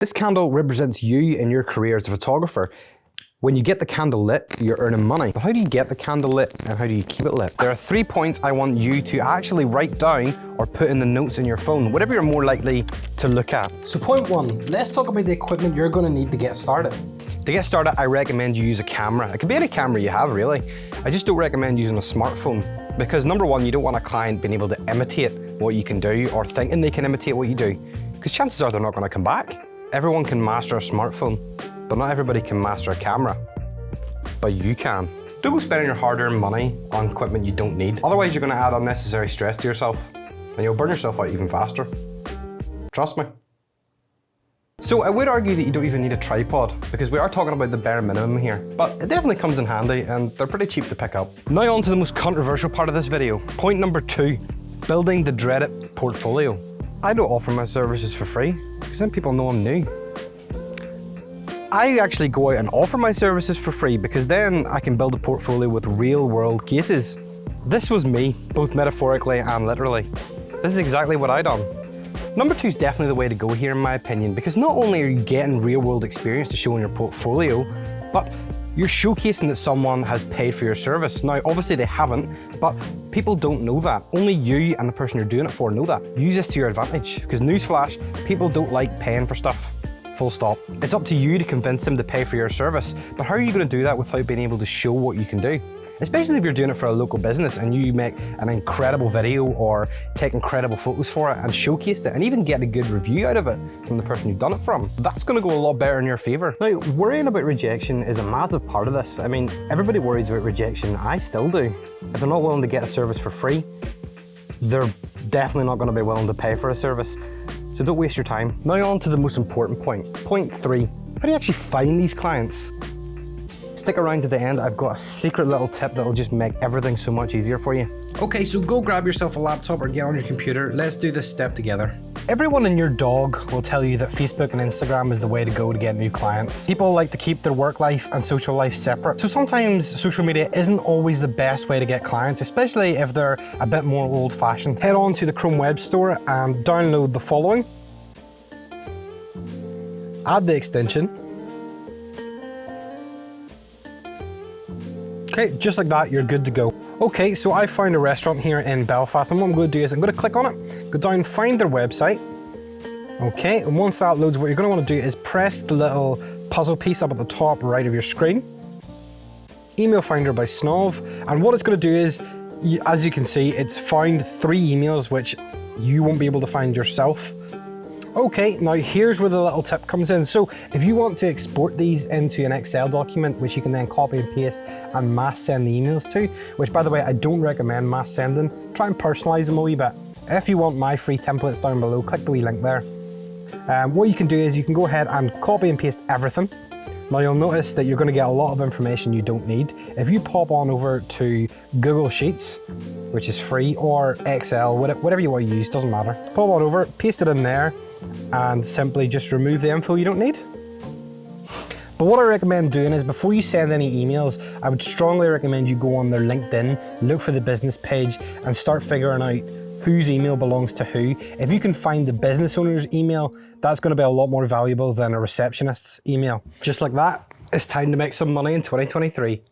This candle represents you in your career as a photographer. When you get the candle lit, you're earning money. But how do you get the candle lit and how do you keep it lit? There are 3 points I want you to actually write down or put in the notes in your phone, whatever you're more likely to look at. So point 1, let's talk about the equipment you're going to need to get started. To get started, I recommend you use a camera. It could be any camera you have, really. I just don't recommend using a smartphone because number 1, you don't want a client being able to imitate what you can do or thinking they can imitate what you do, because chances are they're not going to come back. Everyone can master a smartphone, but not everybody can master a camera. But you can. Don't go spending your hard-earned money on equipment you don't need. Otherwise, you're going to add unnecessary stress to yourself, and you'll burn yourself out even faster. Trust me. So I would argue that you don't even need a tripod, because we are talking about the bare minimum here, but it definitely comes in handy, and they're pretty cheap to pick up. Now on to the most controversial part of this video. Point number 2, building the dreaded portfolio. I don't offer my services for free, because then people know I'm new. I actually go out and offer my services for free because then I can build a portfolio with real world cases. This was me, both metaphorically and literally. This is exactly what I done. Number 2 is definitely the way to go here in my opinion, because not only are you getting real world experience to show in your portfolio, but you're showcasing that someone has paid for your service. Now, obviously they haven't, but people don't know that. Only you and the person you're doing it for know that. Use this to your advantage, because newsflash, people don't like paying for stuff. Full stop. It's up to you to convince them to pay for your service, but how are you going to do that without being able to show what you can do? Especially if you're doing it for a local business and you make an incredible video or take incredible photos for it and showcase it and even get a good review out of it from the person you've done it from. That's going to go a lot better in your favor. Now, worrying about rejection is a massive part of this. I mean, everybody worries about rejection. I still do. If they're not willing to get a service for free, they're definitely not going to be willing to pay for a service. So don't waste your time. Now on to the most important point. Point 3, how do you actually find these clients? Stick around to the end, I've got a secret little tip that'll just make everything so much easier for you. Okay, so go grab yourself a laptop or get on your computer. Let's do this step together. Everyone and your dog will tell you that Facebook and Instagram is the way to go to get new clients. People like to keep their work life and social life separate. So sometimes social media isn't always the best way to get clients, especially if they're a bit more old-fashioned. Head on to the Chrome Web Store and download the following. Add the extension. Okay, just like that, you're good to go. Okay, so I found a restaurant here in Belfast, and what I'm going to do is I'm going to click on it, go down, find their website. Okay, and once that loads, what you're going to want to do is press the little puzzle piece up at the top right of your screen. Email Finder by Snov, and what it's going to do is, as you can see, it's found 3 emails which you won't be able to find yourself. Okay, now here's where the little tip comes in. So if you want to export these into an Excel document, which you can then copy and paste and mass send the emails to, which by the way, I don't recommend mass sending. Try and personalize them a wee bit. If you want my free templates down below, click the wee link there. What you can do is you can go ahead and copy and paste everything. Now you'll notice that you're going to get a lot of information you don't need. If you pop on over to Google Sheets, which is free, or Excel, whatever you want to use, doesn't matter. Pop on over, paste it in there, and simply just remove the info you don't need. But what I recommend doing is before you send any emails, I would strongly recommend you go on their LinkedIn, look for the business page, and start figuring out whose email belongs to who. If you can find the business owner's email, that's going to be a lot more valuable than a receptionist's email. Just like that, it's time to make some money in 2023.